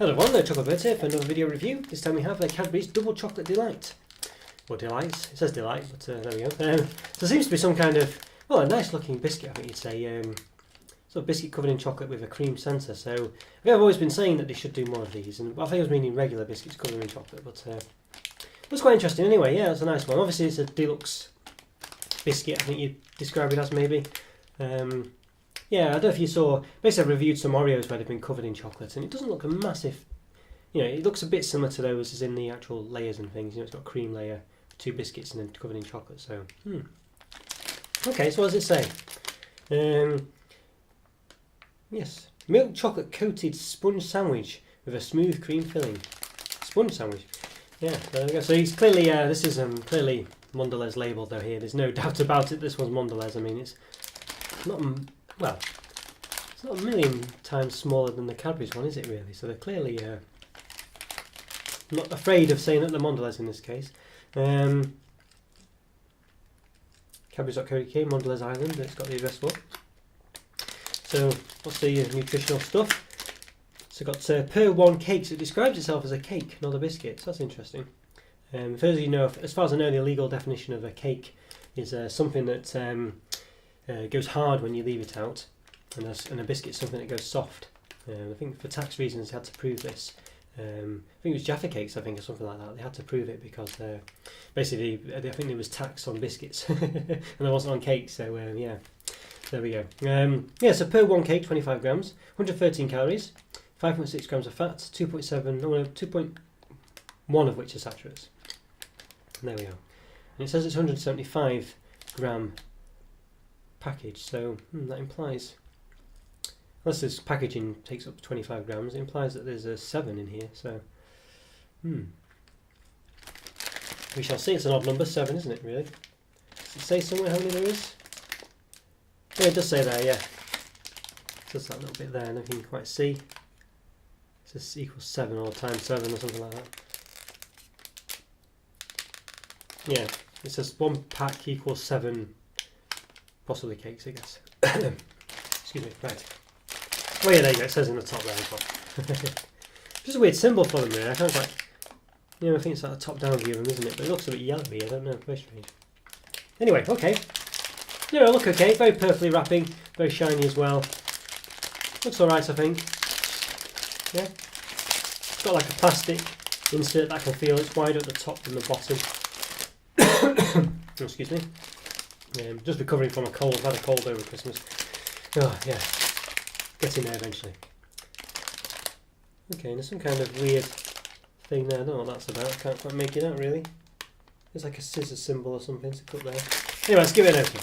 Hello everyone, Roberto here for another video review. This time we have a Cadbury's Double Chocolate Delight. Or Delights, it says Delight, but there we go. So there seems to be some kind of, well, a nice looking biscuit, I think you'd say. Sort of biscuit covered in chocolate with a cream centre. So I've always been saying that they should do more of these, and I think I was meaning regular biscuits covered in chocolate, but looks quite interesting anyway. Yeah, it's a nice one. Obviously it's a deluxe biscuit, I think you'd describe it as maybe. Yeah, I don't know if you saw, basically I reviewed some Oreos where they've been covered in chocolate, and it doesn't look a massive, you know, it looks a bit similar to those as in the actual layers and things. You know, it's got a cream layer, 2 biscuits, and then covered in chocolate, so, Okay, so what does it say? Yes, milk chocolate coated sponge sandwich with a smooth cream filling. Sponge sandwich. Yeah, there we go. So he's clearly, this is clearly Mondelez labelled though here. There's no doubt about it, this one's Mondelez. I mean, it's not... Well, it's not a million times smaller than the Cadbury's one, is it really? So they're clearly not afraid of saying that they're Mondelez in this case. Cadbury's.co.uk, Mondelez Island, it's got the address for. So, what's the nutritional stuff? So got per one cakes. It describes itself as a cake, not a biscuit. So that's interesting. First, you know, as far as I know, the legal definition of a cake is something that goes hard when you leave it out, and a biscuit is something that goes soft. I think for tax reasons they had to prove this. I think it was Jaffa cakes, I think, or something like that. They had to prove it because basically I think there was tax on biscuits and there wasn't on cakes. So yeah, there we go. Yeah, so per one cake, 25 grams, 113 calories, 5.6 grams of fat, 2.1 of which are saturates. And there we go. And it says it's 175 gram package, so that implies, unless this packaging takes up 25 grams, it implies that there's a 7 in here, so we shall see. It's an odd number, 7, isn't it, really? Does it say somewhere how many there is? Yeah, it does say there, yeah. Just that little bit there, and I can quite see. It says equals 7 or times 7 or something like that. Yeah, it says 1 pack equals 7 possibly cakes, I guess. Excuse me, right. Oh yeah, there you go, it says in the top there as well. Just a weird symbol for them there, I can't quite, you know, I think it's like a top down view of them, isn't it? But it looks a bit yellowy, I don't know, very strange. Anyway, okay. Yeah, look okay, very purpley wrapping, very shiny as well. Looks alright, I think. Yeah. It's got like a plastic insert that I can feel, it's wider at the top than the bottom. Oh, excuse me. Just recovering from a cold. I've had a cold over Christmas. Oh, yeah. Getting there eventually. Okay, and there's some kind of weird thing there. I don't know what that's about. I can't quite make it out, really. There's like a scissor symbol or something to cut there. Anyway, let's give it an open.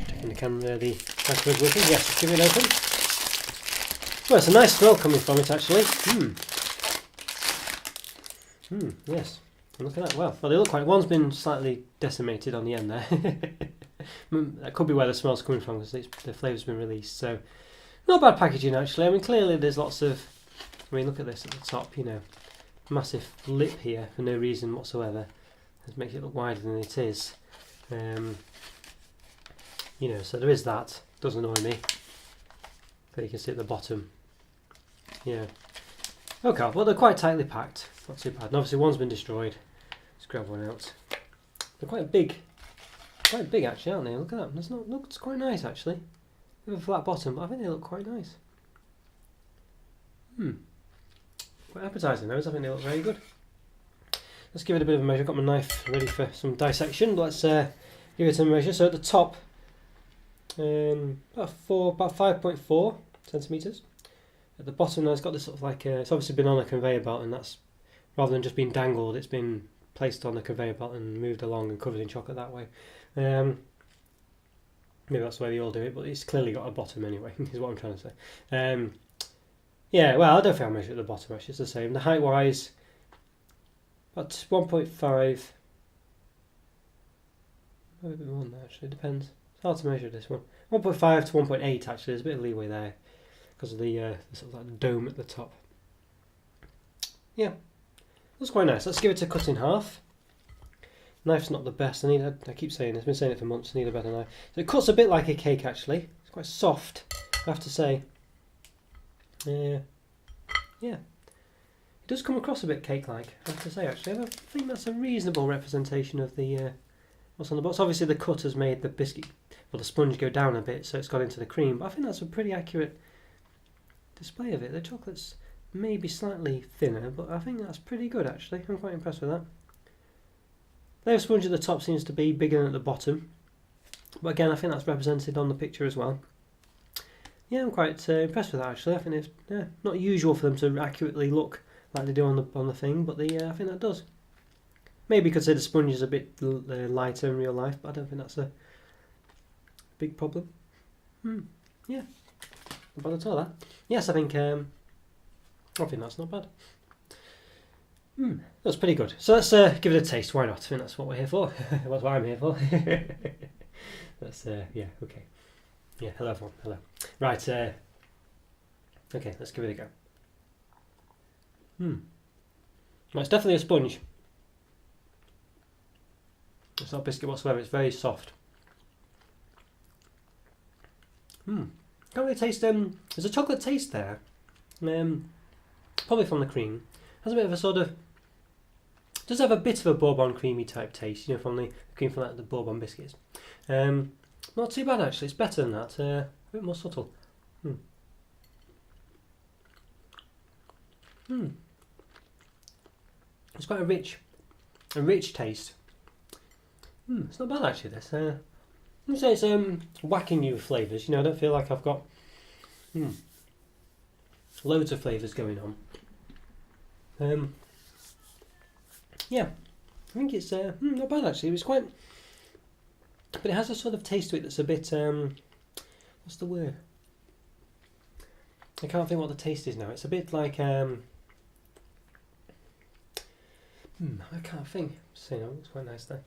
Checking the camera, the microphone's working. Yes, let's give it an open. Well, it's a nice smell coming from it, actually. Yes. Look at that. Well, they look quite. One's been slightly decimated on the end there. That could be where the smell's coming from because the flavour's been released. So, not bad packaging actually. I mean, clearly there's lots of. I mean, look at this at the top. You know, massive lip here for no reason whatsoever. It makes it look wider than it is. You know, so there is that. Doesn't annoy me. But you can see at the bottom. Yeah. Okay, well they're quite tightly packed. Not too bad. And obviously one's been destroyed. Let's grab one out. They're quite big actually, aren't they? Look at that. Looks quite nice actually. They have a flat bottom, but I think they look quite nice. Quite appetising those. I think they look very good. Let's give it a bit of a measure. I've got my knife ready for some dissection. But let's give it a measure. So at the top, about 5.4 centimetres. At the bottom now, it's got this sort of like it's obviously been on a conveyor belt, and that's rather than just being dangled, it's been placed on the conveyor belt and moved along and covered in chocolate that way. Maybe that's the way they all do it, but it's clearly got a bottom anyway, is what I'm trying to say. Yeah, well, I don't think I'll measure at the bottom actually, it's the same. The height wise, about 1.5, maybe a bit more than that actually, depends. It's hard to measure this one. 1.5 to 1.8 actually, there's a bit of leeway there because of the sort of like dome at the top. Yeah, that's quite nice. Let's give it a cut in half. Knife's not the best. I keep saying this. I've been saying it for months. I need a better knife. So it cuts a bit like a cake actually. It's quite soft, I have to say. Yeah, it does come across a bit cake-like, I have to say. Actually, I think that's a reasonable representation of the what's on the box. Obviously, the cut has made the biscuit, well, the sponge go down a bit, so it's got into the cream. But I think that's a pretty accurate display of it. The chocolate's maybe slightly thinner, but I think that's pretty good actually. I'm quite impressed with that. The sponge at the top seems to be bigger than at the bottom, but again, I think that's represented on the picture as well. Yeah, I'm quite impressed with that actually. I think it's not usual for them to accurately look like they do on the thing, but I think that does. Maybe because the sponge is a bit lighter in real life, but I don't think that's a big problem. Yeah, not bad at all that. Yes, I think that's not bad. That's pretty good. So let's give it a taste. Why not? I think that's what we're here for. That's what I'm here for. That's yeah, okay. Yeah, hello everyone. Hello. Right. Okay, let's give it a go. Well, it's definitely a sponge. It's not biscuit whatsoever. It's very soft. Can't really taste. There's a chocolate taste there. Probably from the cream. Has a bit of a sort of. Does have a bit of a bourbon creamy type taste, from the cream from the bourbon biscuits. Not too bad actually. It's better than that. A bit more subtle. It's quite a rich taste. It's not bad actually. This. I'd say it's whacking you with flavours. I don't feel like I've got loads of flavours going on. Yeah, I think it's not bad actually. It was quite, but it has a sort of taste to it that's a bit. What's the word? I can't think what the taste is now. It's a bit like I can't think. So it's quite nice there.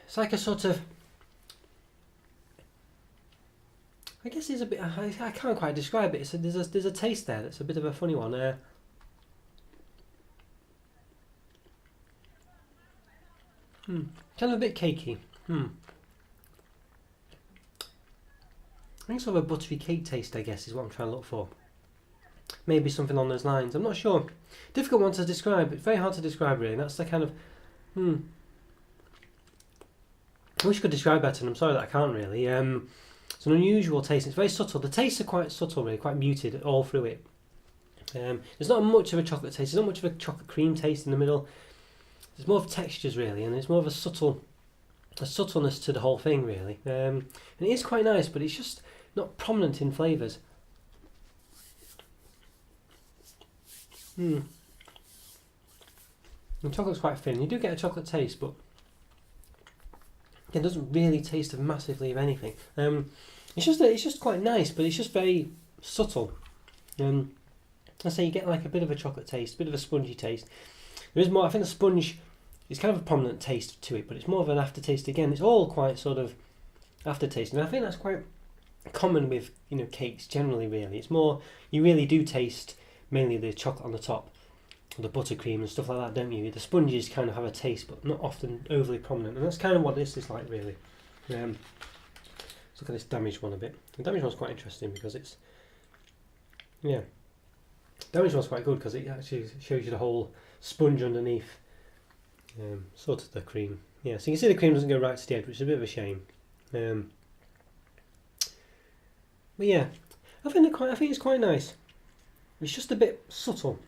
It's like a sort of. I guess it's a bit. I can't quite describe it. There's a taste there that's a bit of a funny one. Kind of a bit cakey. I think sort of a buttery cake taste, I guess, is what I'm trying to look for. Maybe something on those lines. I'm not sure. Difficult one to describe. It's very hard to describe, really. That's the kind of. I wish I could describe better, and I'm sorry that I can't really. It's an unusual taste. It's very subtle. The tastes are quite subtle, really, quite muted all through it. There's not much of a chocolate taste. There's not much of a chocolate cream taste in the middle. There's more of textures, really, and it's more of a subtleness to the whole thing, really. And it is quite nice, but it's just not prominent in flavours. The chocolate's quite thin. You do get a chocolate taste, but it doesn't really taste of massively of anything. It's just quite nice, but it's just very subtle. I say you get like a bit of a chocolate taste, a bit of a spongy taste. There is more. I think the sponge is kind of a prominent taste to it, but it's more of an aftertaste again. It's all quite sort of aftertaste, and I think that's quite common with cakes generally. Really, it's more you really do taste mainly the chocolate on the top, or the buttercream and stuff like that, don't you? The sponges kind of have a taste, but not often overly prominent, and that's kind of what this is like, really. Let's look at this damaged one a bit. The damaged one's quite interesting because it's damaged one's quite good because it actually shows you the whole sponge underneath, sort of the cream. Yeah, so you can see the cream doesn't go right to the edge, which is a bit of a shame. But yeah, I think it's quite nice. It's just a bit subtle,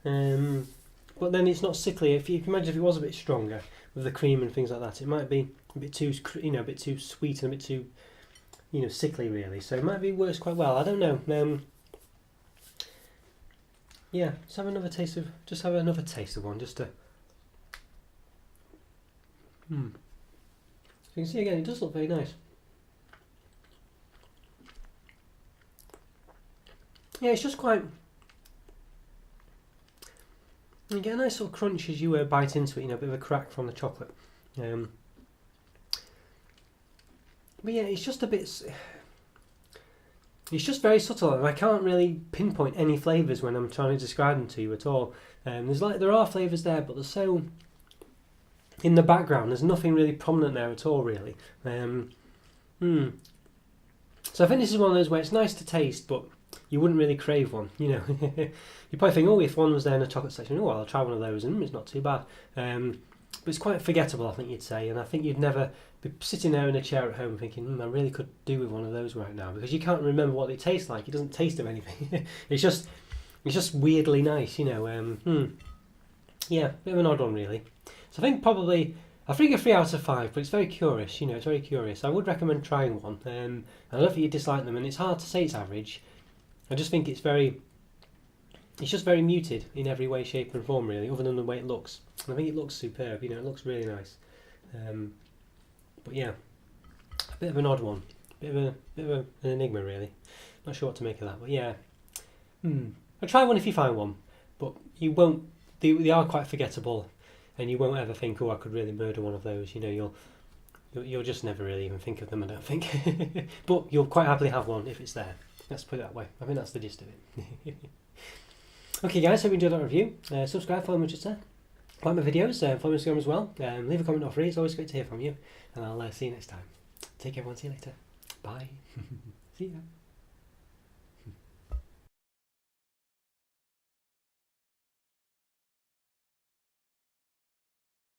but then it's not sickly. If you can imagine if it was a bit stronger with the cream and things like that, it might be a bit too a bit too sweet and a bit too sickly, really. So it might be works quite well. I don't know. Yeah, have another taste of one, just to. You can see again, it does look very nice. Yeah, it's just quite. You get a nice sort of crunch as you bite into it. A bit of a crack from the chocolate. But yeah, it's just a bit. It's just very subtle, and I can't really pinpoint any flavours when I'm trying to describe them to you at all. There are flavours there, but they're so in the background. There's nothing really prominent there at all, really. So I think this is one of those where it's nice to taste, but you wouldn't really crave one, you know. You probably think, oh, if one was there in the chocolate section, oh, well, I'll try one of those, and it's not too bad. But it's quite forgettable, I think you'd say, and I think you'd never be sitting there in a chair at home thinking, I really could do with one of those right now, because you can't remember what they taste like. It doesn't taste of anything. It's just weirdly nice, you know. Yeah, bit of an odd one, really. So I think probably, I think a 3 out of 5, but it's very curious, you know, it's very curious. I would recommend trying one. I don't think you dislike them, and it's hard to say it's average. I just think it's just very muted in every way, shape and form, really, other than the way it looks. And I think it looks superb, you know, it looks really nice. But yeah, a bit of an odd one, bit of an enigma, really. Not sure what to make of that, but yeah. I'll try one if you find one, but you won't. They are quite forgettable, and you won't ever think, oh, I could really murder one of those. You know, you'll just never really even think of them, I don't think. But you'll quite happily have one if it's there. Let's put it that way. I think that's the gist of it. Okay, guys, hope you enjoyed that review. Subscribe, follow me just there. Like my videos, follow me on Instagram as well. Leave a comment or free. It's always great to hear from you. And I'll see you next time. Take care, everyone. See you later. Bye. See ya.